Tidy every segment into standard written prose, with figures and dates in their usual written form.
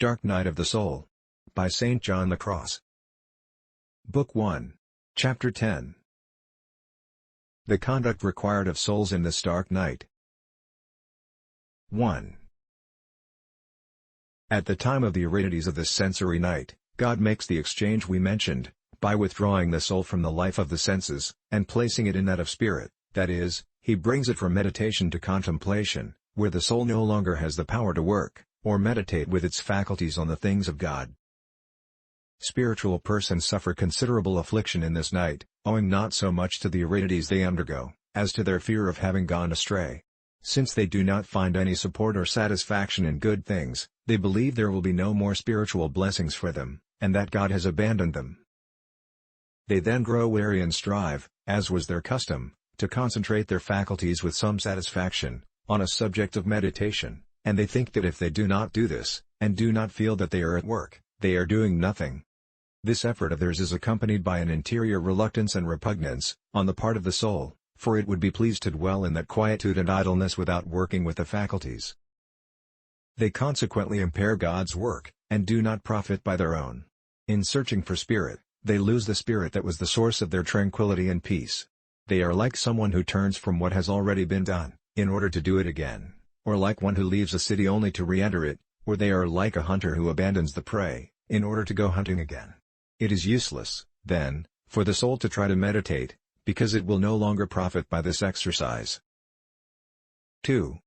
Dark Night of the Soul. By St. John the Cross. Book 1. Chapter 10. The conduct required of souls in this dark night. 1. At the time of the aridities of this sensory night, God makes the exchange we mentioned, by withdrawing the soul from the life of the senses, and placing it in that of spirit, that is, He brings it from meditation to contemplation, where the soul no longer has the power to work, or meditate with its faculties on the things of God. Spiritual persons suffer considerable affliction in this night, owing not so much to the aridities they undergo, as to their fear of having gone astray. Since they do not find any support or satisfaction in good things, they believe there will be no more spiritual blessings for them, and that God has abandoned them. They then grow weary and strive, as was their custom, to concentrate their faculties with some satisfaction, on a subject of meditation, and they think that if they do not do this, and do not feel that they are at work, they are doing nothing. This effort of theirs is accompanied by an interior reluctance and repugnance, on the part of the soul, for it would be pleased to dwell in that quietude and idleness without working with the faculties. They consequently impair God's work, and do not profit by their own. In searching for spirit, they lose the spirit that was the source of their tranquility and peace. They are like someone who turns from what has already been done, in order to do it again, or like one who leaves a city only to re-enter it, or they are like a hunter who abandons the prey, in order to go hunting again. It is useless, then, for the soul to try to meditate, because it will no longer profit by this exercise. 2.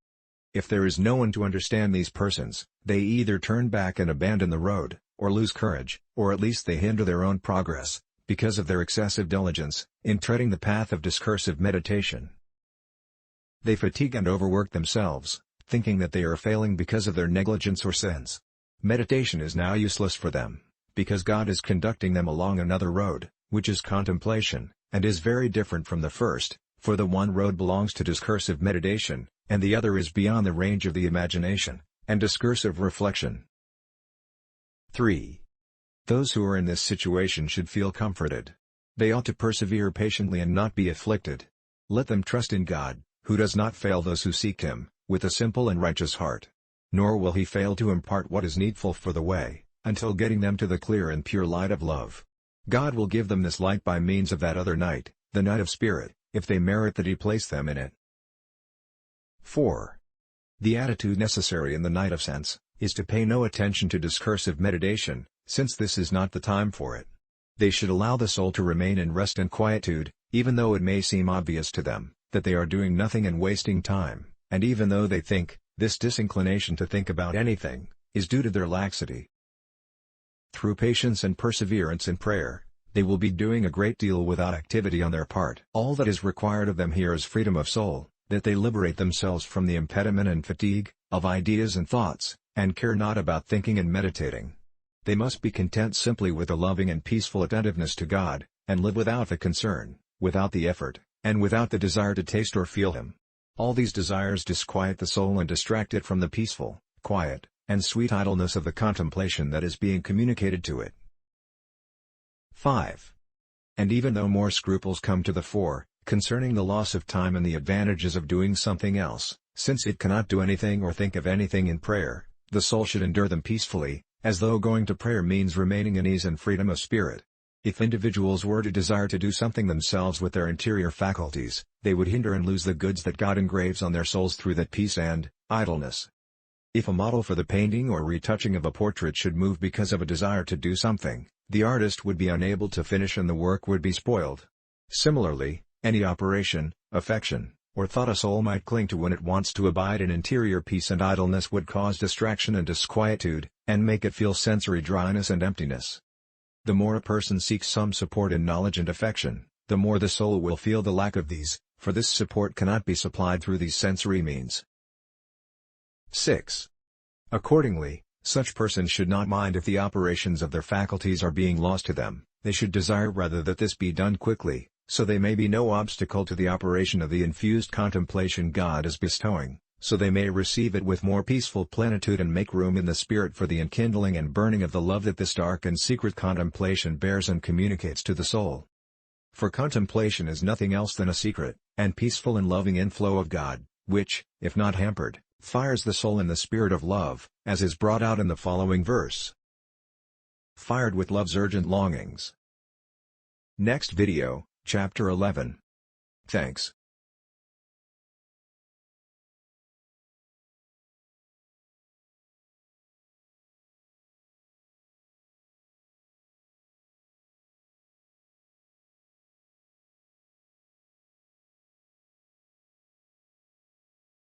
If there is no one to understand these persons, they either turn back and abandon the road, or lose courage, or at least they hinder their own progress, because of their excessive diligence, in treading the path of discursive meditation. They fatigue and overwork themselves, thinking that they are failing because of their negligence or sins. Meditation is now useless for them, because God is conducting them along another road, which is contemplation, and is very different from the first, for the one road belongs to discursive meditation, and the other is beyond the range of the imagination, and discursive reflection. 3. Those who are in this situation should feel comforted. They ought to persevere patiently and not be afflicted. Let them trust in God, who does not fail those who seek Him, with a simple and righteous heart. Nor will He fail to impart what is needful for the way, until getting them to the clear and pure light of love. God will give them this light by means of that other night, the night of spirit, if they merit that He place them in it. 4. The attitude necessary in the night of sense, is to pay no attention to discursive meditation, since this is not the time for it. They should allow the soul to remain in rest and quietude, even though it may seem obvious to them, that they are doing nothing and wasting time, and even though they think, this disinclination to think about anything, is due to their laxity. Through patience and perseverance in prayer, they will be doing a great deal without activity on their part. All that is required of them here is freedom of soul, that they liberate themselves from the impediment and fatigue, of ideas and thoughts, and care not about thinking and meditating. They must be content simply with a loving and peaceful attentiveness to God, and live without the concern, without the effort, and without the desire to taste or feel Him. All these desires disquiet the soul and distract it from the peaceful, quiet, and sweet idleness of the contemplation that is being communicated to it. 5. And even though more scruples come to the fore, concerning the loss of time and the advantages of doing something else, since it cannot do anything or think of anything in prayer, the soul should endure them peacefully, as though going to prayer means remaining in ease and freedom of spirit. If individuals were to desire to do something themselves with their interior faculties, they would hinder and lose the goods that God engraves on their souls through that peace and idleness. If a model for the painting or retouching of a portrait should move because of a desire to do something, the artist would be unable to finish and the work would be spoiled. Similarly, any operation, affection, or thought a soul might cling to when it wants to abide in interior peace and idleness would cause distraction and disquietude, and make it feel sensory dryness and emptiness. The more a person seeks some support in knowledge and affection, the more the soul will feel the lack of these, for this support cannot be supplied through these sensory means. 6. Accordingly, such persons should not mind if the operations of their faculties are being lost to them, they should desire rather that this be done quickly, so they may be no obstacle to the operation of the infused contemplation God is bestowing, so they may receive it with more peaceful plenitude and make room in the spirit for the enkindling and burning of the love that this dark and secret contemplation bears and communicates to the soul. For contemplation is nothing else than a secret, and peaceful and loving inflow of God, which, if not hampered, fires the soul in the spirit of love, as is brought out in the following verse. Fired with love's urgent longings. Next video, Chapter 11. Thanks.